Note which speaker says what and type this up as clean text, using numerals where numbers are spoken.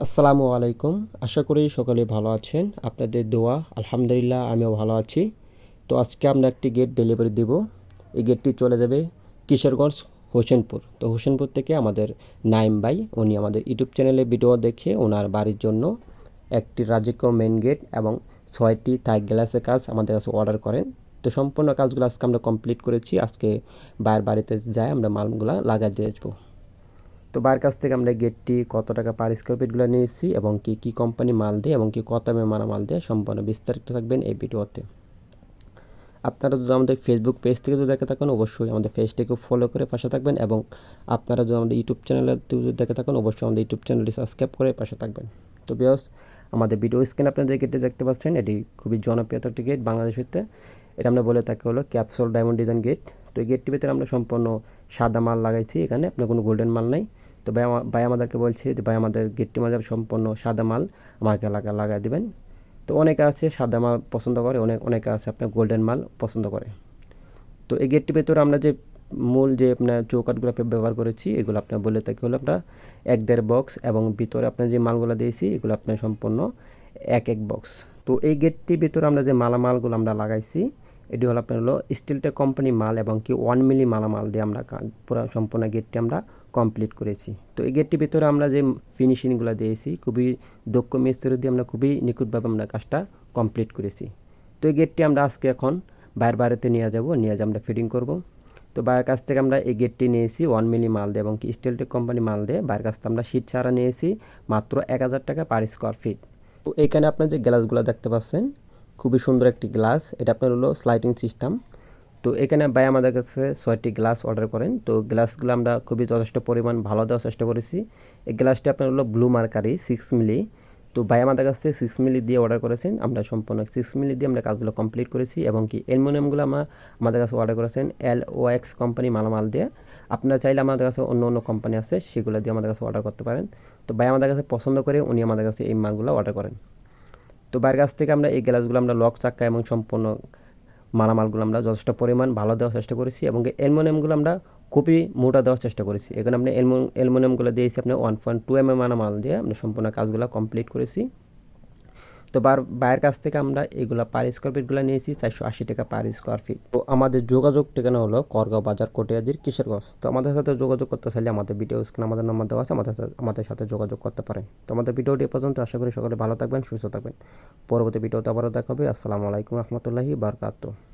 Speaker 1: আসসালামু আলাইকুম। আশা করি সকলে ভালো আছেন। আপনাদের দোয়া আলহামদুলিল্লাহ আমিও ভালো আছি। তো আজকে আমরা একটি গেট ডেলিভারি দিব। এই গেটটি চলে যাবে কিশোরগঞ্জ হোসেনপুর। তো হোসেনপুর থেকে আমাদের নাইম ভাই উনি আমাদের ইউটিউব চ্যানেলে ভিডিও দেখে ওনার বাড়ির জন্য একটি রাজকীয় মেন গেট এবং ৬টি থাই গ্লাসের কাজ আমাদের কাছে অর্ডার করেন। তো সম্পূর্ণ কাজগুলো আজকে আমরা কমপ্লিট করেছি। আজকে ভাইয়ের বাড়িতে যাই আমরা মালগুলা লাগাই দিয়ে আসবো। তো ভাইয়ের কাছ থেকে আমরা গেটটি কত টাকা পার স্কোয়ার ফিটগুলো নিয়েছি এবং কি কোম্পানি মাল দেয় এবং কি কত দামে মাল দেয় সম্পূর্ণ বিস্তারিত থাকবেন এই ভিডিওতে। আপনারা যদি আমাদের ফেসবুক পেজ থেকে যদি দেখে থাকেন অবশ্যই আমাদের পেজটিকে ফলো করে পাশে থাকবেন এবং আপনারা যদি আমাদের ইউটিউব চ্যানেলে যদি দেখে থাকেন অবশ্যই আমাদের ইউটিউব চ্যানেলটি সাবস্ক্রাইব করে পাশে থাকবেন। তো ভিউয়ার্স, আমাদের ভিডিও স্ক্রিনে আপনারা যে গেটটি দেখতে পাচ্ছেন এটি খুবই জনপ্রিয় একটি গেট বাংলাদেশের। এটা আমরা বলে থাকি হলো ক্যাপসুল ডায়মন্ড ডিজাইন গেট। তো এই গেটটির ভিতরে আমরা সম্পূর্ণ সাদা মাল লাগাইছি, এখানে আপনার কোনো গোল্ডেন মাল নাই। তো ভাই আমাদেরকে বলছে যে ভাই আমাদের গেটটির মাঝে সম্পূর্ণ সাদা মাল আমাকে লাগাই দিবেন। তো অনেকে আছে সাদা মাল পছন্দ করে, অনেকে আছে আপনার গোল্ডেন মাল পছন্দ করে। তো এই গেটটির ভেতরে আমরা যে মূল যে আপনার চৌকাঠগুলো ব্যবহার করেছি এগুলো আপনার বলে থাকি হলো আপনার ১-১.৫ বক্স এবং ভিতরে আপনার যে মালগুলো দিয়েছি এগুলো আপনার সম্পূর্ণ ১-১ বক্স। তো এই গেটটির ভিতরে আমরা যে মালামালগুলো আমরা লাগাইছি এটি হলো আপনার হলো স্টিলটেক কোম্পানি মাল এবং কি 1 মিলি মালামাল দিয়ে আমরা পুরো সম্পূর্ণ গেটটি আমরা কমপ্লিট করেছি। তো এই গেটটির ভিতরে আমরা যে ফিনিশিংগুলো দিয়েছি খুবই দক্ষ মিস্ত্রি দিয়ে আমরা খুবই নিখুঁতভাবে আমরা কাজটা কমপ্লিট করেছি। তো এই গেটটি আমরা আজকে এখন বাইরের বাড়িতে নিয়ে যে আমরা ফিটিং করব। তো বাইরের কাছ থেকে আমরা এই গেটটি নিয়েছি 1 মিলি মাল দিয়ে এবং কি স্টিলটেক কোম্পানি মাল দিয়ে বাইরের কাছ থেকে আমরা শীট ছাড়া নিয়েছি মাত্র ১,০০০ টাকা পার স্কোয়ার ফিট। তো এখানে আপনার যে গ্লাসগুলো দেখতে পাচ্ছেন খুবই সুন্দর একটি গ্লাস, এটা আপনার হলো স্লাইডিং সিস্টেম। তো এখানে ভাই আমাদের কাছে ৬টি গ্লাস অর্ডার করেন। তো গ্লাসগুলো আমরা খুবই যথেষ্ট পরিমাণ ভালো দেওয়ার চেষ্টা করেছি। এই গ্লাসটি আপনার হলো ব্লু মার্কারি 6 মিলি। তো ভাই আমাদের কাছে 6 মিলি দিয়ে অর্ডার করেছেন, আমরা সম্পূর্ণ 6 মিলি দিয়ে আমরা কাজগুলো কমপ্লিট করেছি এবং কি অ্যালুমিনিয়ামগুলো আমাদের কাছে অর্ডার করেছেন LOX কোম্পানি মালামাল দিয়ে। আপনারা চাইলে আমাদের কাছে অন্য কোম্পানি আছে সেগুলো দিয়ে আমাদের কাছে অর্ডার করতে পারেন। তো ভাই আমাদের কাছে পছন্দ করে উনি আমাদের কাছে এই মালগুলো অর্ডার করেন। তো বাইরের কাছ থেকে আমরা এই গ্লাসগুলো আমরা লক চাক্কা এবং সম্পূর্ণ মালামালগুলো আমরা যথেষ্ট পরিমাণ ভালো দেওয়ার চেষ্টা করেছি এবং অ্যালুমিনিয়ামগুলো আমরা খুবই মোটা দেওয়ার চেষ্টা করেছি। এখানে আপনি অ্যালুমিনিয়ামগুলো দিয়েছি আপনার 1.2 মালামাল দিয়ে আমরা সম্পূর্ণ কাজগুলো কমপ্লিট করেছি। তো বাইরের কাছ থেকে আমরা এগুলো পার স্কোয়ার ফিটগুলো নিয়েছি 480 টাকা পার স্কোয়ার ফিট। তো আমাদের যোগাযোগ ঠিকানা হলো করগাঁও বাজার কটিয়াদির কিশোরগঞ্জ। তো আমাদের সাথে যোগাযোগ করতে চাইলে আমাদের ভিডিও স্ক্রিনে আমাদের নাম্বার দেওয়া আছে, আমাদের সাথে যোগাযোগ করতে পারেন। তো আমাদের ভিডিওটি এ পর্যন্ত, আশা করি সকলে ভালো থাকবেন, সুস্থ থাকবেন। পরবর্তী ভিডিওতে আবারও দেখা হবে। আসসালামু আলাইকুম রহমতুল্লাহি বারকাতুহু।